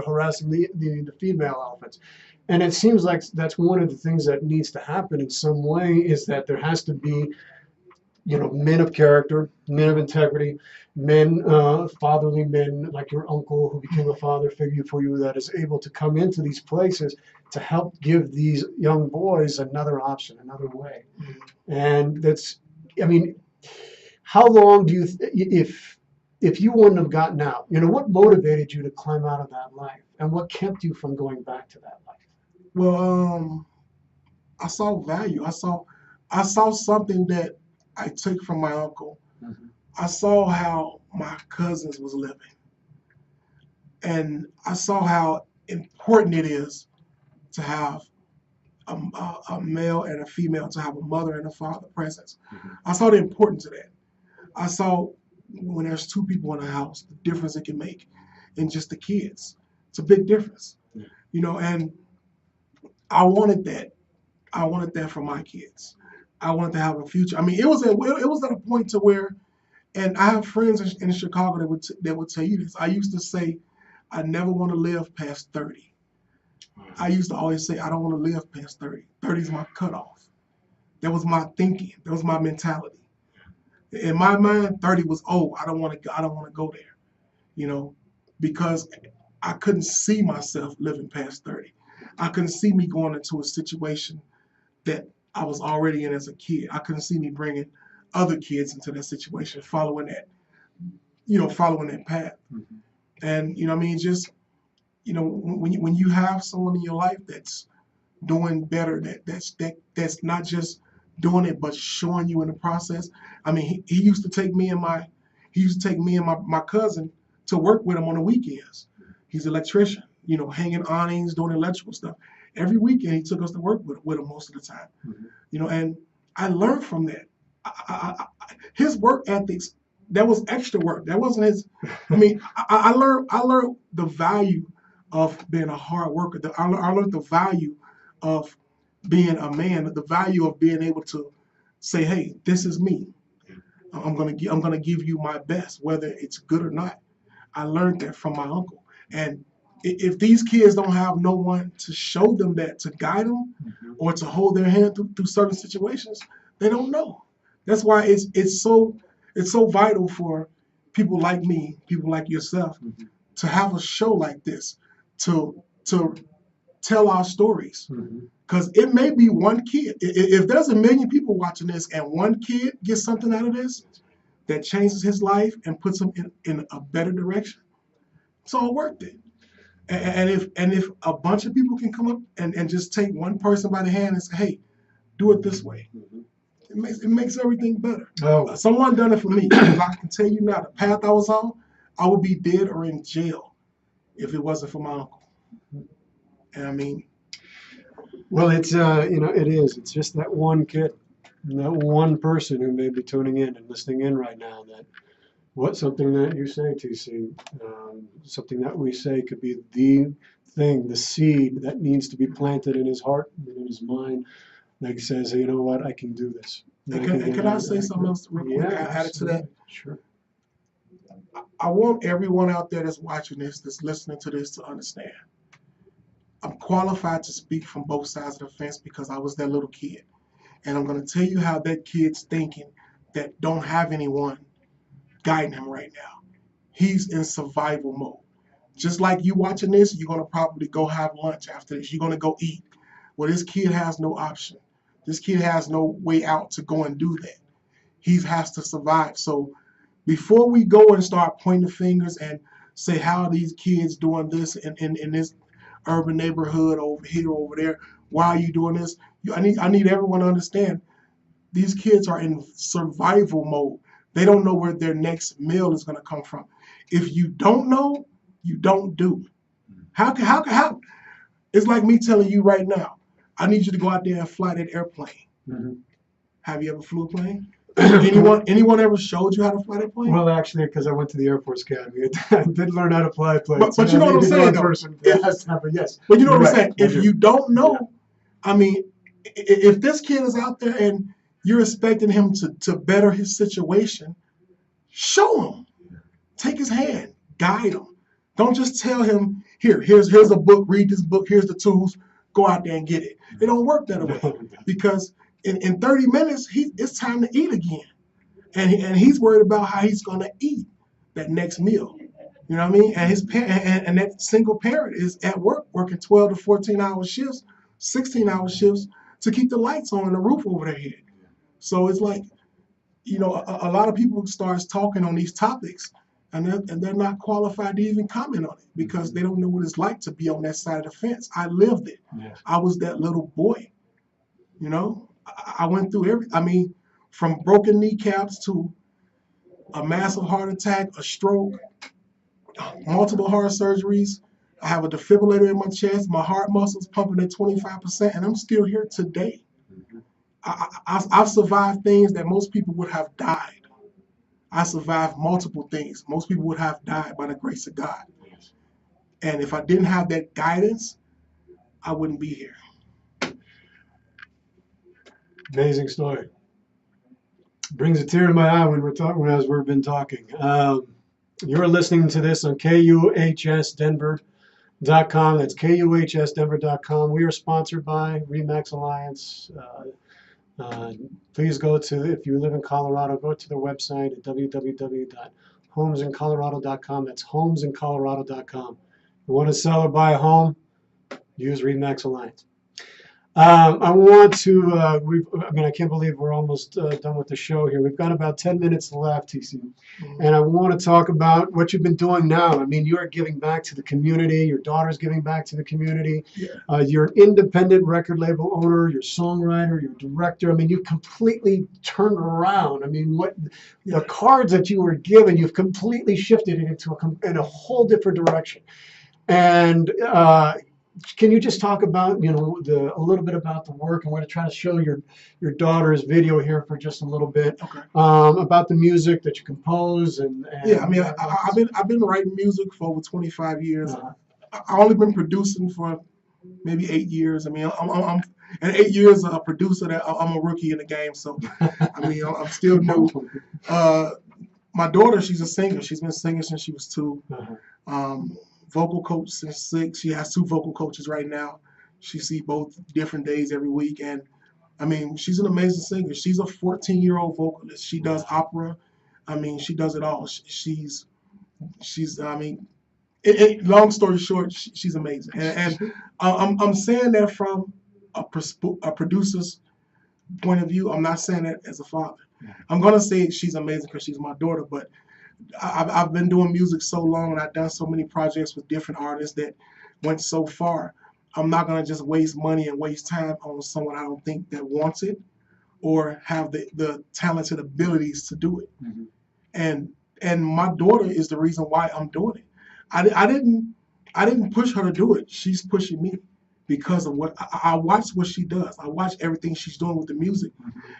Speaker 2: harassing the female elephants. And it seems like that's one of the things that needs to happen in some way is that there has to be, men of character, men of integrity, men, fatherly men like your uncle who became a father figure for you that is able to come into these places to help give these young boys another option, another way. And I mean, how long do if you wouldn't have gotten out, what motivated you to climb out of that life, and what kept you from going back to that life?
Speaker 1: Well, I saw value. I saw something that I took from my uncle.
Speaker 2: Mm-hmm.
Speaker 1: I saw how my cousins was living, and I saw how important it is to have a male and a female, to have a mother and a father presence.
Speaker 2: Mm-hmm.
Speaker 1: I saw the importance of that. I saw when there's two people in a house, the difference it can make in just the kids. It's a big difference, and I wanted that. I wanted that for my kids. I wanted to have a future. I mean, it was at a point to where, and I have friends in Chicago that would tell you this. I used to say, I never want to live past 30. I used to always say, I don't want to live past 30. 30 is my cutoff. That was my thinking. That was my mentality. In my mind, 30 was old. I don't want to. I don't want to go there. Because I couldn't see myself living past 30. I couldn't see me going into a situation that I was already in as a kid. I couldn't see me bringing other kids into that situation, following that path.
Speaker 2: Mm-hmm.
Speaker 1: And I mean, just when you have someone in your life that's doing better, that's not just doing it but showing you in the process. I mean, he used to take me and my cousin to work with him on the weekends. He's an electrician, hanging awnings, doing electrical stuff. Every weekend he took us to work with him most of the time.
Speaker 2: Mm-hmm.
Speaker 1: And I learned from that. His work ethics, that was extra work. That wasn't his. I mean, I learned the value of being a hard worker. I learned the value of being a man, the value of being able to say, "Hey, this is me. I'm gonna give you my best, whether it's good or not." I learned that from my uncle. And if these kids don't have no one to show them that, to guide them,
Speaker 2: Mm-hmm.
Speaker 1: or to hold their hand through certain situations, they don't know. That's why it's so vital for people like me, people like yourself,
Speaker 2: Mm-hmm.
Speaker 1: to have a show like this, to tell our stories.
Speaker 2: Mm-hmm.
Speaker 1: Because it may be one kid. If there's a million people watching this and one kid gets something out of this that changes his life and puts him in a better direction, it's all worth it. And if a bunch of people can come up and just take one person by the hand and say, "Hey, do it this way,"
Speaker 2: Mm-hmm.
Speaker 1: it makes everything better.
Speaker 2: Oh,
Speaker 1: Someone done it for me. Because I can tell you now, the path I was on, I would be dead or in jail if it wasn't for my uncle. And I mean,
Speaker 2: well, it is. It's just that one kid, that one person who may be tuning in and listening in right now. Something that you say, TC, something that we say could be the thing, the seed that needs to be planted in his heart and in his mind. Like he says, you know what, I can do this.
Speaker 1: and can I say something else real quick?
Speaker 2: Yeah,
Speaker 1: Added to that.
Speaker 2: absolutely. Sure.
Speaker 1: I want everyone out there that's watching this, that's listening to this, to understand. I'm qualified to speak from both sides of the fence because I was that little kid. And I'm going to tell you how that kid's thinking that don't have anyone guiding him right now. He's in survival mode. Just like you watching this, you're going to probably go have lunch after this. You're going to go eat. Well, this kid has no option. This kid has no way out to go and do that. He has to survive. So before we go and start pointing fingers and say, how are these kids doing this in this urban neighborhood over here, over there, why are you doing this? I need everyone to understand these kids are in survival mode. They don't know where their next meal is going to come from. If you don't know, you don't do. How It's like me telling you right now, I need you to go out there and fly that airplane.
Speaker 2: Mhm.
Speaker 1: Have you ever flew a plane? Anyone ever showed you how to fly that plane?
Speaker 2: Well, actually, because I went to the Air Force Academy, I did learn how to fly a plane.
Speaker 1: But you know what I'm saying, though.
Speaker 2: Person has to have a yes.
Speaker 1: But you know
Speaker 2: You're
Speaker 1: what I'm
Speaker 2: right,
Speaker 1: saying?
Speaker 2: I
Speaker 1: If
Speaker 2: do.
Speaker 1: you don't know,
Speaker 2: Yeah.
Speaker 1: I mean, if this kid is out there and you're expecting him to better his situation, show him. Take his hand. Guide him. Don't just tell him, here's a book, read this book, here's the tools, go out there and get it. It don't work that way. Because in 30 minutes, it's time to eat again. And he's worried about how he's going to eat that next meal. You know what I mean? And his and that single parent is at work working 12 to 14-hour shifts, 16-hour shifts to keep the lights on and the roof over their head. So it's like, you know, a lot of people starts talking on these topics and they're not qualified to even comment on it because they don't know what it's like to be on that side of the fence. I lived it.
Speaker 2: Yes.
Speaker 1: I was that little boy. You know, I went through from broken kneecaps to a massive heart attack, a stroke, multiple heart surgeries. I have a defibrillator in my chest. My heart muscles pumping at 25%, and I'm still here today. I've survived things that most people would have died. I survived multiple things. Most people would have died by the grace of God. And if I didn't have that guidance, I wouldn't be here.
Speaker 2: Amazing story. Brings a tear to my eye when we're talking, as we've been talking. You're listening to this on KUHSdenver.com. That's KUHSdenver.com. We are sponsored by RE/MAX Alliance. Please go to, if you live in Colorado, go to their website at www.homesincolorado.com. That's homesincolorado.com. If you want to sell or buy a home, use RE/MAX Alliance. I want to, I can't believe we're almost done with the show here. We've got about 10 minutes left, TC. And I want to talk about what you've been doing now. I mean, you are giving back to the community. Your daughter's giving back to the community.
Speaker 1: Yeah.
Speaker 2: You're an independent record label owner. You're a songwriter. You're a director. I mean, you've completely turned around. I mean, the cards that you were given, you've completely shifted it into in a whole different direction. And can you just talk about, you know, a little bit about the work? I'm going to try to show your daughter's video here for just a little bit.
Speaker 1: Okay.
Speaker 2: About the music that you compose and
Speaker 1: yeah, I mean, I've been writing music for over 25 years. I've only been producing for maybe 8 years. I mean, I'm and 8 years a producer. That I'm a rookie in the game, so I mean, I'm still new. My daughter, she's a singer. She's been singing since she was 2. Vocal coach since 6. She has 2 vocal coaches right now. She sees both different days every week. And I mean, she's an amazing singer. She's a 14-year-old vocalist. She does opera. I mean, she does it all. She's I mean, long story short, she's amazing. And I'm saying that from a producer's point of view. I'm not saying that as a father. I'm going to say she's amazing because she's my daughter, but I've been doing music so long and I've done so many projects with different artists that went so far. I'm not going to just waste money and waste time on someone I don't think that wants it or have the talented abilities to do it. And my daughter is the reason why I'm doing it. I didn't push her to do it. She's pushing me because of what I watch what she does. I watch everything she's doing with the music,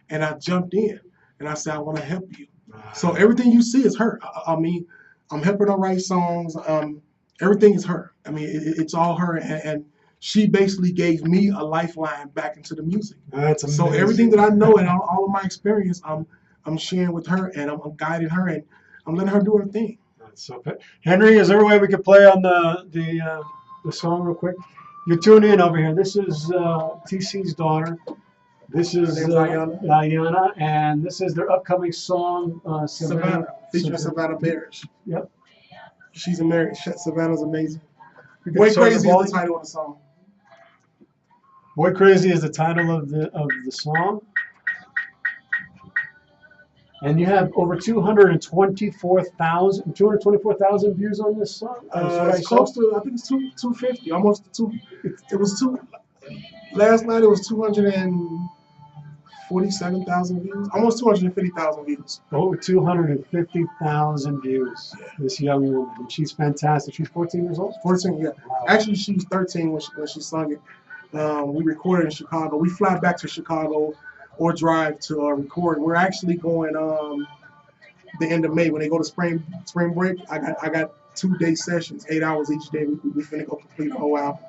Speaker 1: and I jumped in and I said, I want to help you. So everything you see is her. I mean, I'm helping her write songs. Everything is her. I mean, it's all her, and she basically gave me a lifeline back into the music.
Speaker 2: That's amazing.
Speaker 1: So everything that I know and all of my experience, I'm sharing with her, and I'm guiding her, and I'm letting her do her thing.
Speaker 2: That's so good. Henry, is there a way we could play on the song real quick? You tune in over here. This is TC's daughter. This is Ayana, and this is their upcoming song,
Speaker 1: Savannah, featuring Savannah Bears.
Speaker 2: Yep.
Speaker 1: She's amazing. Savannah's amazing. Boy Crazy is the title of the song.
Speaker 2: Boy Crazy is the title of the song. And you have over 224,000 views on this song.
Speaker 1: It's close to, I think it's 250, almost 2. It was 2. Last night it was 250 47,000 views, almost 250,000 views.
Speaker 2: Over 250,000 views. This young woman, and she's fantastic. She's 14 years old.
Speaker 1: 14, yeah.
Speaker 2: Wow.
Speaker 1: Actually, she was 13 when she sung it. We recorded in Chicago. We fly back to Chicago or drive to record. We're actually going the end of May when they go to spring break. I got 2-day sessions, 8 hours each day. We finna go complete the whole album.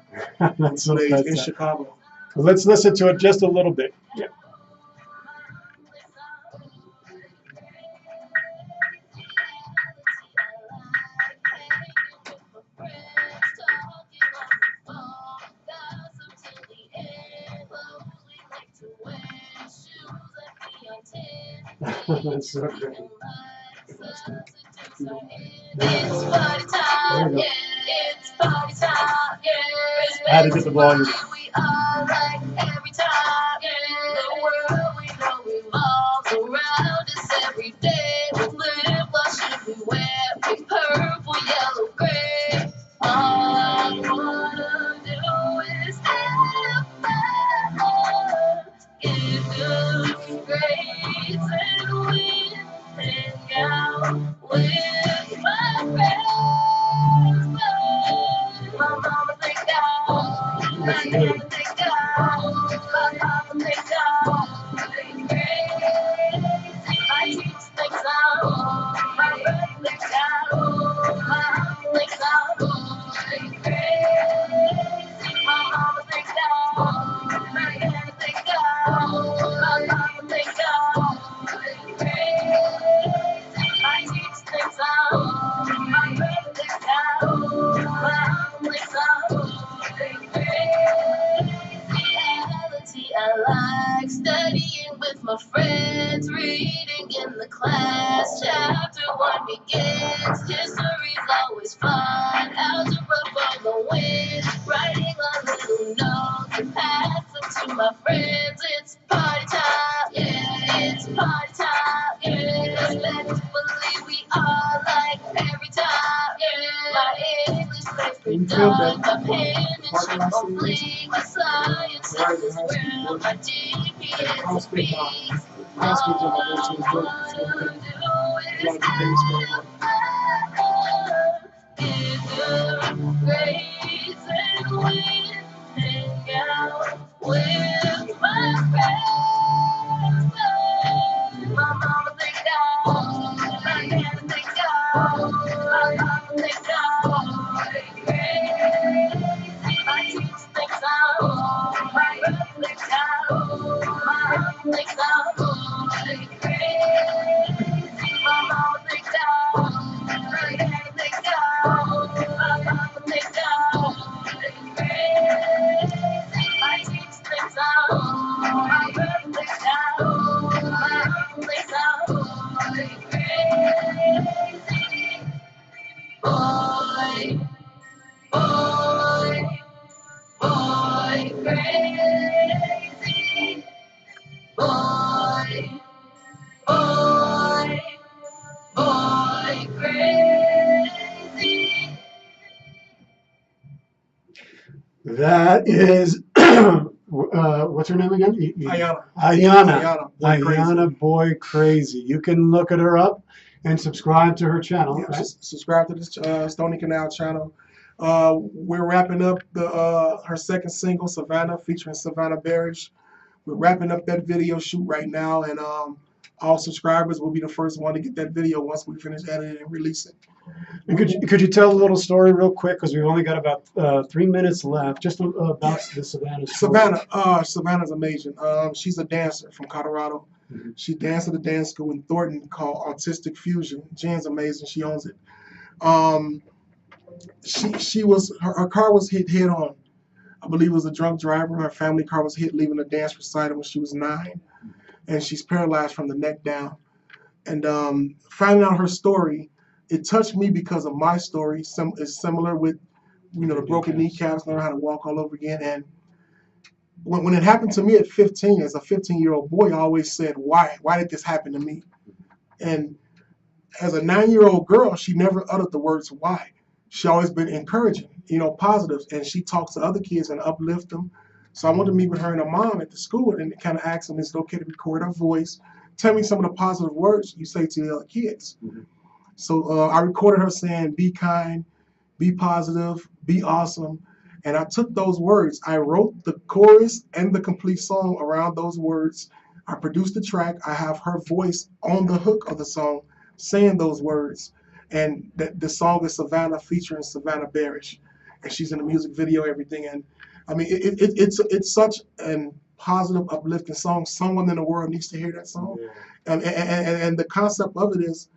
Speaker 2: That's so
Speaker 1: in
Speaker 2: fantastic.
Speaker 1: Chicago.
Speaker 2: Let's listen to it just a little bit. Yeah. That's so great.
Speaker 3: It's party time, yeah, it's party time, yeah.
Speaker 2: I had to get the volume.
Speaker 3: We are like every time, yeah. The world we know revolves around us every day. With lip, what should we wear? Pink, purple, yellow, gray. All I wanna do is have fun. Get good grades and win. Hang out with my friends. My mama thank God, my daddy thank God, my papa thank God. Crazy, my teachers thank God, my brother thank God, my uncle thank God. Crazy, my mama thank God, my daddy thank God, my papa thank God. My teachers thank God, my brother thank God, my uncle thank God. Reality, I like studying with my friends, reading in the class. Chapter 1 begins, history's always fun, algebra for the win, writing on little notes and pass them to my friends. It's party time, yeah, it's party time, yeah. Expect to believe we are like every time, yeah. My English paper done, my pen and chip on fleek, my science is real, my GPS speaks. All I wanna do is have fun, get good grades and win, hang out with my friends. My mama thank God, my daddy thank God, my papa thank God. Crazy, my teachers thank God, my brother thank God, my uncle thank God. Crazy, my mama thank God, my daddy thank God, my papa thank God. Crazy, my teachers thank God, my brother thank God, my uncle thank God. Crazy, boy, boy, boy, crazy, boy, boy, boy, crazy.
Speaker 2: That is, what's her name again?
Speaker 1: Ayana.
Speaker 2: Ayana.
Speaker 1: Boy Crazy.
Speaker 2: Ayana Boy Crazy. You can look at her up and subscribe to her channel.
Speaker 1: Yeah,
Speaker 2: Right?
Speaker 1: subscribe to this Stony Canal channel. We're wrapping up her second single, Savannah, featuring Savannah Barrage. We're wrapping up that video shoot right now, and all subscribers will be the first one to get that video once we finish editing and release it.
Speaker 2: And could you tell a little story real quick, because we've only got about 3 minutes left, just about the Savannah story.
Speaker 1: Savannah's amazing. She's a dancer from Colorado.
Speaker 2: Mhm.
Speaker 1: She danced at a dance school in Thornton called Artistic Fusion. Jen's amazing. She owns it. Her car was hit head on. I believe it was a drunk driver. Her family car was hit leaving a dance recital when she was 9, and she's paralyzed from the neck down. And finding out her story, it touched me because of my story. It's similar with, the broken kneecaps, learning how to walk all over again. And when it happened to me at 15, as a 15-year-old boy, I always said, why? Why did this happen to me? And as a 9-year-old girl, she never uttered the words why. She always been encouraging, positives. And she talks to other kids and uplift them. So I wanted to meet with her and her mom at the school and kind of ask them, is it okay to record her voice? Tell me some of the positive words you say to the other kids.
Speaker 2: Mhm.
Speaker 1: So I recorded her saying, be kind, be positive, be awesome. And I took those words. I wrote the chorus and the complete song around those words. I produced the track. I have her voice on the hook of the song saying those words. And the song is Savannah featuring Savannah Barish. And she's in the music video, everything. And I mean, it's such an positive, uplifting song. Someone in the world needs to hear that song.
Speaker 2: Yeah.
Speaker 1: And the concept of it is,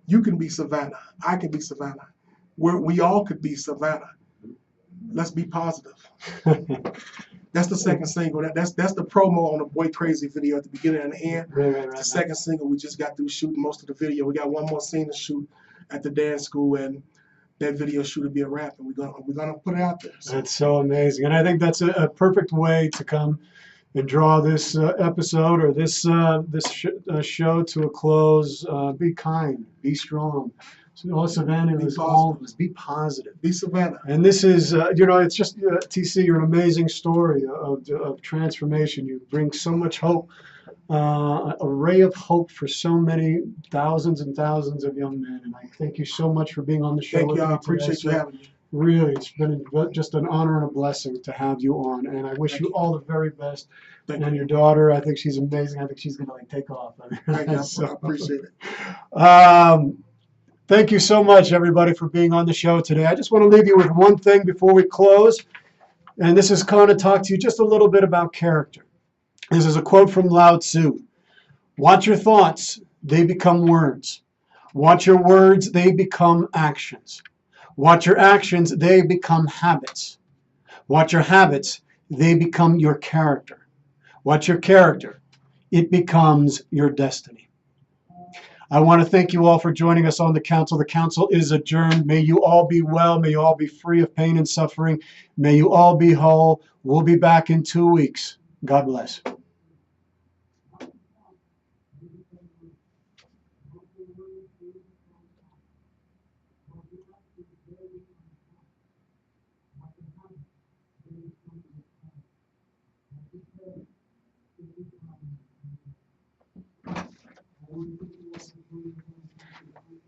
Speaker 1: you can be Savannah. I can be Savannah. We all could be Savannah. Let's be positive. That's the second single. That's the promo on the Boy Crazy video at the beginning and the end.
Speaker 2: Right.
Speaker 1: The second single, we just got through shooting most of the video. We got one more scene to shoot at the dance school, and that video shoot will be a wrap, and we're gonna put it out there. So,
Speaker 2: That's so amazing, and I think that's a perfect way to come and draw this episode or this show to a close. Be kind, be strong. So all Savannah
Speaker 1: Be
Speaker 2: was
Speaker 1: positive.
Speaker 2: all was be positive.
Speaker 1: be Savannah.
Speaker 2: And this is, it's just, TC, you're an amazing story of transformation. You bring so much hope, a ray of hope for so many thousands and thousands of young men. And I thank you so much for being on the show.
Speaker 1: Thank
Speaker 2: with
Speaker 1: you.
Speaker 2: me
Speaker 1: I
Speaker 2: today.
Speaker 1: appreciate you having me.
Speaker 2: Really, it's been just an honor and a blessing to have you on. And I wish
Speaker 1: Thank
Speaker 2: you
Speaker 1: you.
Speaker 2: all the very best.
Speaker 1: Thank
Speaker 2: And
Speaker 1: you.
Speaker 2: your daughter, I think she's amazing. I think she's going to take off.
Speaker 1: Thank you.
Speaker 2: So-
Speaker 1: I appreciate it.
Speaker 2: Thank you so much, everybody, for being on the show today. I just want to leave you with one thing before we close, and this is kind of talk to you just a little bit about character. This is a quote from Lao Tzu. Watch your thoughts, they become words. Watch your words, they become actions. Watch your actions, they become habits. Watch your habits, they become your character. Watch your character, it becomes your destiny. I want to thank you all for joining us on the council. The council is adjourned. May you all be well. May you all be free of pain and suffering. May you all be whole. We'll be back in 2 weeks. God bless.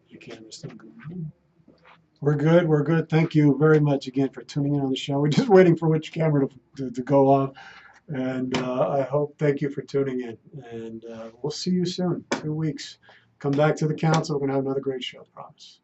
Speaker 2: Your camera's still going. We're good. We're good. Thank you very much again for tuning in on the show. We're just waiting for which camera to go off. And I hope, thank you for tuning in. And we'll see you soon, 2 weeks. Come back to the council. We're going to have another great show, I promise.